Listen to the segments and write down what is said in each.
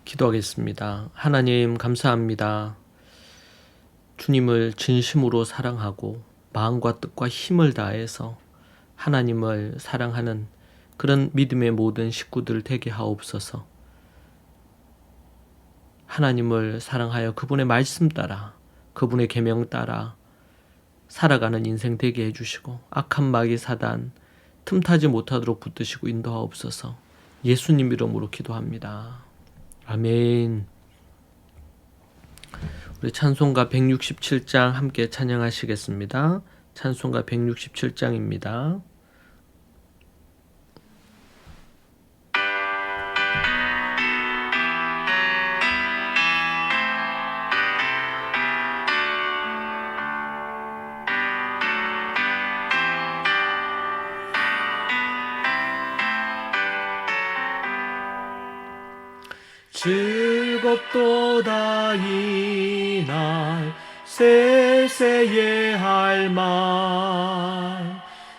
기도하겠습니다. 하나님 감사합니다. 주님을 진심으로 사랑하고 마음과 뜻과 힘을 다해서 하나님을 사랑하는 그런 믿음의 모든 식구들 되게 하옵소서. 하나님을 사랑하여 그분의 말씀 따라 그분의 계명 따라 살아가는 인생 되게 해주시고 악한 마귀 사단 틈타지 못하도록 붙드시고 인도하옵소서. 예수님 이름으로 기도합니다. 아멘. 우리 찬송가 167장 함께 찬양하시겠습니다. 찬송가 167장입니다. 즐겁도다 이날 세세의 할말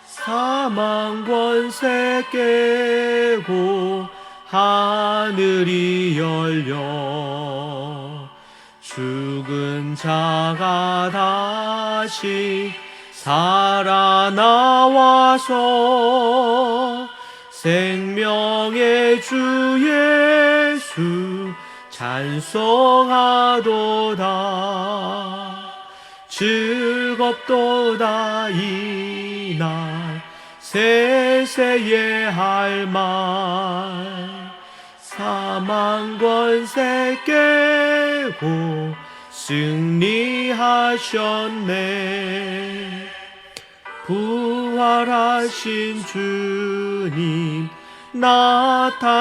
사망 권세 깨고 하늘이 열려 죽은 자가 다시 살아나와서 생명의 주 예수 찬송하도다. 즐겁도다 이날 세세의 할말 사망 권세 깨고 승리하셨네. 부활하신 주님 나타나시니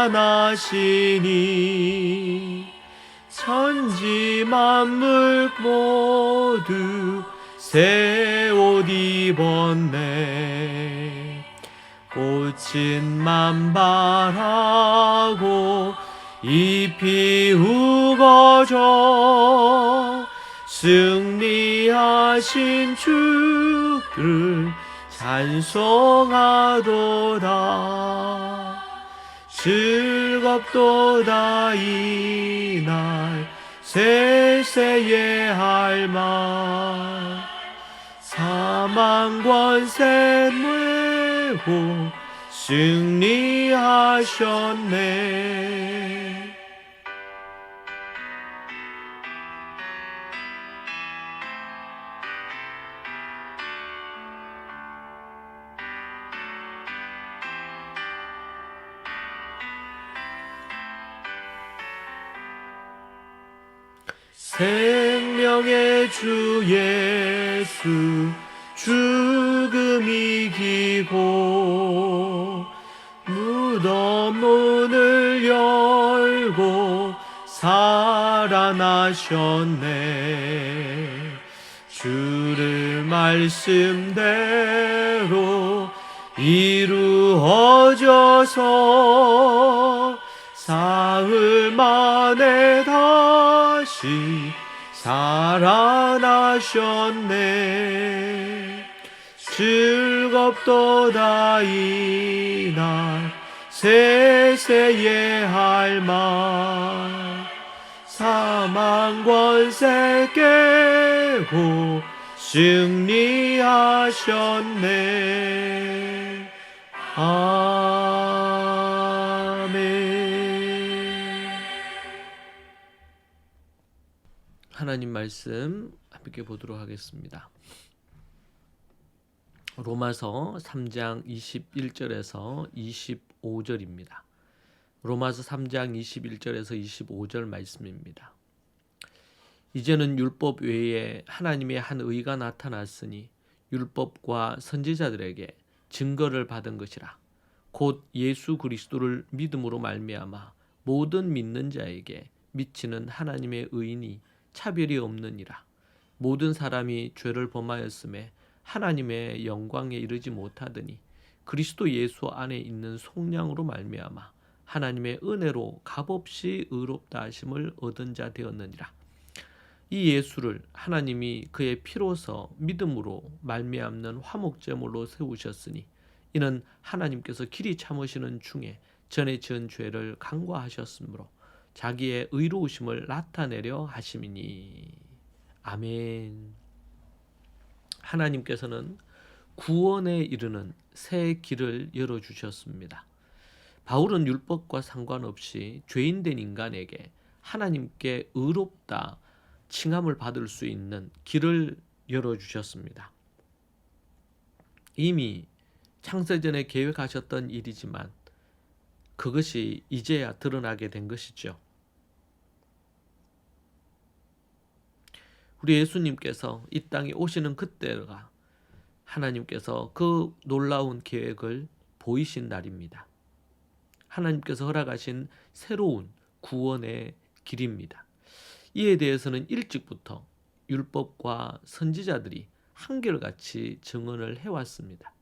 천지 만물 모두 새 옷 입었네. 꽃은 만발하고 잎이 우거져 승리하신 주를 찬송하도다. 즐겁도다 이날 세세의 할말 사망 권세 메고 승리하셨네. 생명의 주 예수 죽음 이기고 무덤 문을 열고 살아나셨네. 주를 말씀대로 이루어져서 사흘 만에 다시 살아나셨네. 즐겁도다 이날 세세의 할말 사망 권세 깨고 승리하셨네. 하나님 말씀 함께 보도록 하겠습니다. 로마서 3장 21절에서 25절입니다. 로마서 3장 21절에서 25절 말씀입니다. 이제는 율법 외에 하나님의 한 의가 나타났으니 율법과 선지자들에게 증거를 받은 것이라. 곧 예수 그리스도를 믿음으로 말미암아 모든 믿는 자에게 미치는 하나님의 의인이 차별이 없느니라. 모든 사람이 죄를 범하였음에 하나님의 영광에 이르지 못하더니 그리스도 예수 안에 있는 속량으로 말미암아 하나님의 은혜로 값없이 의롭다 하심을 얻은 자 되었느니라. 이 예수를 하나님이 그의 피로서 믿음으로 말미암는 화목제물로 세우셨으니 이는 하나님께서 길이 참으시는 중에 전에 지은 죄를 간과하셨으므로 자기의 의로우심을 나타내려 하심이니. 아멘. 하나님께서는 구원에 이르는 새 길을 열어주셨습니다. 바울은 율법과 상관없이 죄인된 인간에게 하나님께 의롭다 칭함을 받을 수 있는 길을 열어주셨습니다. 이미 창세전에 계획하셨던 일이지만 그것이 이제야 드러나게 된 것이죠. 우리 예수님께서 이 땅에 오시는 그때가 하나님께서 그 놀라운 계획을 보이신 날입니다. 하나님께서 허락하신 새로운 구원의 길입니다. 이에 대해서는 일찍부터 율법과 선지자들이 한결같이 증언을 해왔습니다.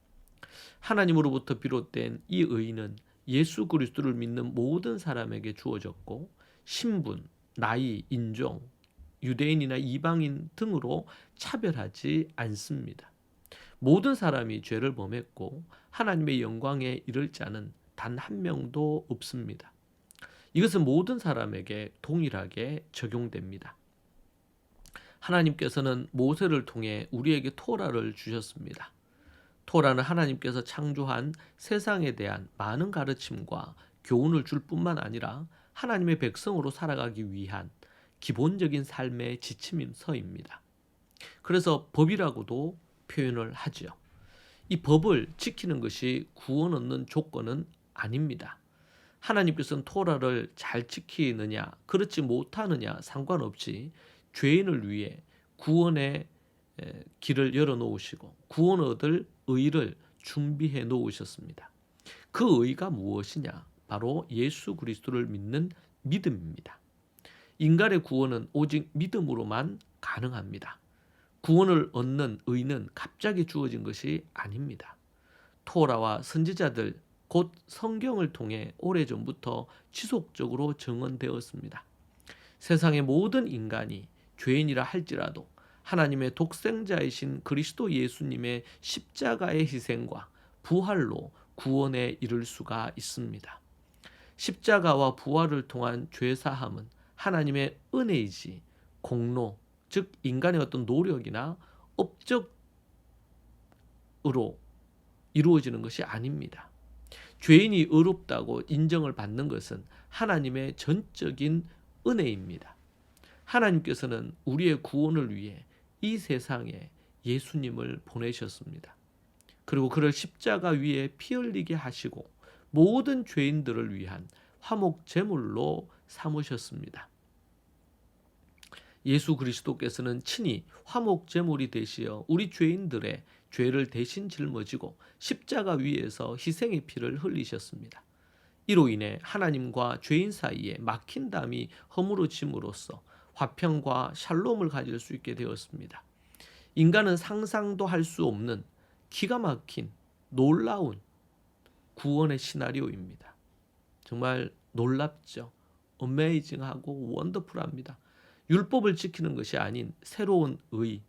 하나님으로부터 비롯된 이 의는 예수 그리스도를 믿는 모든 사람에게 주어졌고 신분, 나이, 인종, 유대인이나 이방인 등으로 차별하지 않습니다. 모든 사람이 죄를 범했고 하나님의 영광에 이를 자는 단 한 명도 없습니다. 이것은 모든 사람에게 동일하게 적용됩니다. 하나님께서는 모세를 통해 우리에게 토라를 주셨습니다. 토라는 하나님께서 창조한 세상에 대한 많은 가르침과 교훈을 줄 뿐만 아니라 하나님의 백성으로 살아가기 위한 기본적인 삶의 지침서입니다. 그래서 법이라고도 표현을 하죠. 이 법을 지키는 것이 구원 얻는 조건은 아닙니다. 하나님께서는 토라를 잘 지키느냐 그렇지 못하느냐 상관없이 죄인을 위해 구원의 길을 열어놓으시고 구원 얻을 의를 준비해 놓으셨습니다. 그 의가 무엇이냐? 바로 예수 그리스도를 믿는 믿음입니다. 인간의 구원은 오직 믿음으로만 가능합니다. 구원을 얻는 의는 갑자기 주어진 것이 아닙니다. 토라와 선지자들 곧 성경을 통해 오래전부터 지속적으로 증언되었습니다. 세상의 모든 인간이 죄인이라 할지라도 하나님의 독생자이신 그리스도 예수님의 십자가의 희생과 부활로 구원에 이를 수가 있습니다. 십자가와 부활을 통한 죄사함은 하나님의 은혜이지 공로, 즉 인간의 어떤 노력이나 업적으로 이루어지는 것이 아닙니다. 죄인이 의롭다고 인정을 받는 것은 하나님의 전적인 은혜입니다. 하나님께서는 우리의 구원을 위해 이 세상에 예수님을 보내셨습니다. 그리고 그를 십자가 위에 피 흘리게 하시고 모든 죄인들을 위한 화목 제물로 삼으셨습니다. 예수 그리스도께서는 친히 화목 제물이 되시어 우리 죄인들의 죄를 대신 짊어지고 십자가 위에서 희생의 피를 흘리셨습니다. 이로 인해 하나님과 죄인 사이에 막힌 담이 허물어짐으로써 화평과 샬롬을 가질 수 있게 되었습니다. 인간은 상상도 할 수 없는 기가 막힌 놀라운 구원의 시나리오입니다. 정말 놀랍죠. 어메이징하고 원더풀합니다. 율법을 지키는 것이 아닌 새로운 의,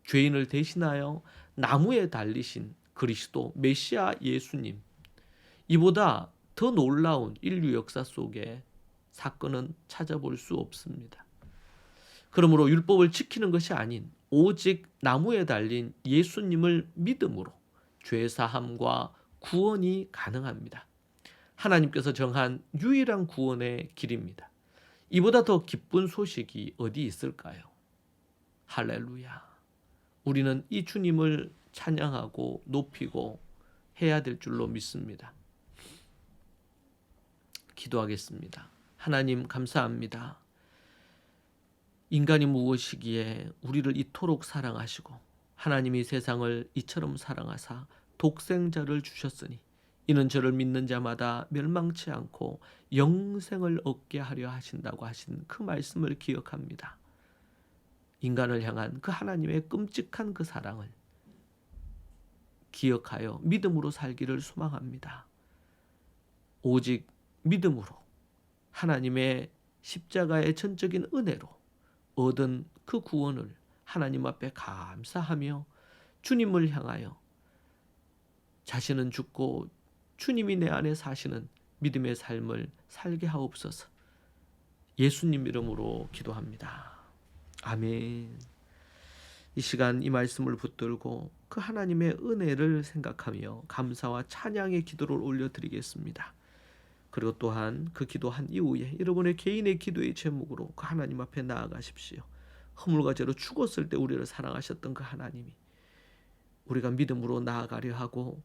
죄인을 대신하여 나무에 달리신 그리스도 메시아 예수님, 이보다 더 놀라운 인류 역사 속에 사건은 찾아볼 수 없습니다. 그러므로 율법을 지키는 것이 아닌 오직 나무에 달린 예수님을 믿음으로 죄사함과 구원이 가능합니다. 하나님께서 정한 유일한 구원의 길입니다. 이보다 더 기쁜 소식이 어디 있을까요? 할렐루야. 우리는 이 주님을 찬양하고 높이고 해야 될 줄로 믿습니다. 기도하겠습니다. 하나님 감사합니다. 인간이 무엇이기에 우리를 이토록 사랑하시고 하나님이 세상을 이처럼 사랑하사 독생자를 주셨으니 이는 저를 믿는 자마다 멸망치 않고 영생을 얻게 하려 하신다고 하신 그 말씀을 기억합니다. 인간을 향한 그 하나님의 끔찍한 그 사랑을 기억하여 믿음으로 살기를 소망합니다. 오직 믿음으로 하나님의 십자가의 전적인 은혜로 얻은 그 구원을 하나님 앞에 감사하며 주님을 향하여 자신은 죽고 주님이 내 안에 사시는 믿음의 삶을 살게 하옵소서. 예수님 이름으로 기도합니다. 아멘. 이 시간 이 말씀을 붙들고 그 하나님의 은혜를 생각하며 감사와 찬양의 기도를 올려드리겠습니다. 그리고 또한 그 기도한 이후에 여러분의 개인의 기도의 제목으로 그 하나님 앞에 나아가십시오. 허물과 죄로 죽었을 때 우리를 사랑하셨던 그 하나님이 우리가 믿음으로 나아가려 하고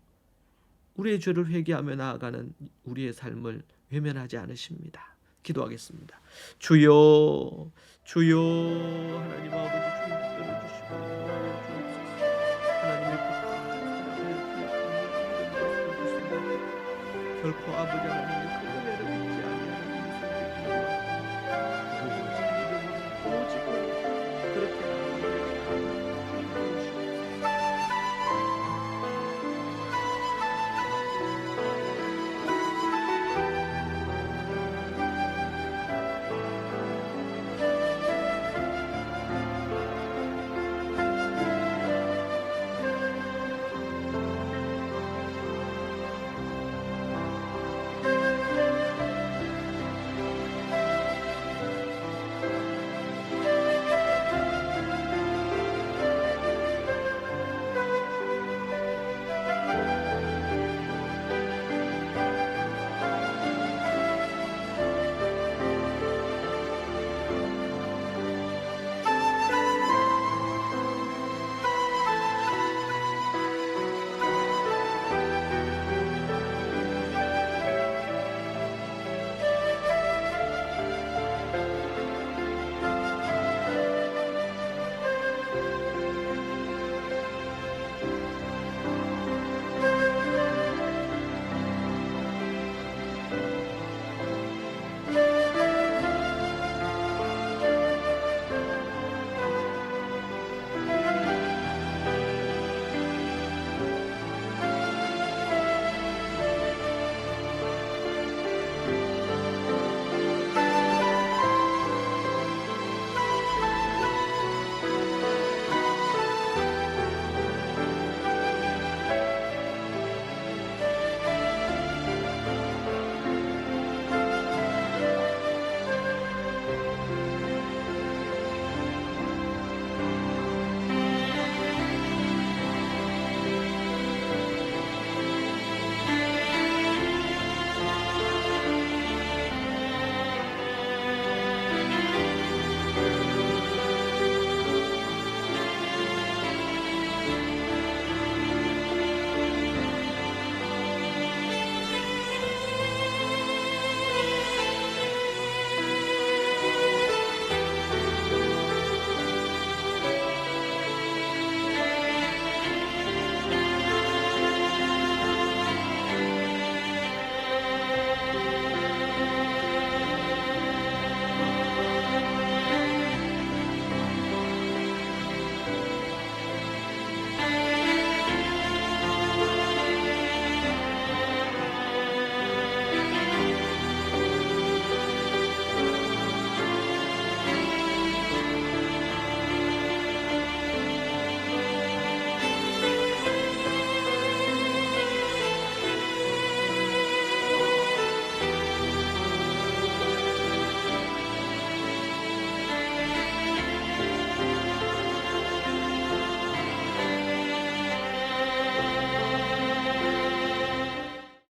우리의 죄를 회개하며 나아가는 우리의 삶을 외면하지 않으십니다. 기도하겠습니다. 주여, 주여, 하나님 아버지 주님 붙들어 주시고 도와주옵소서. 하나님의 불쌍한 사랑을 기억하며 믿음으로 살겠습니다. 결코 아버지 하나님의 그 은혜를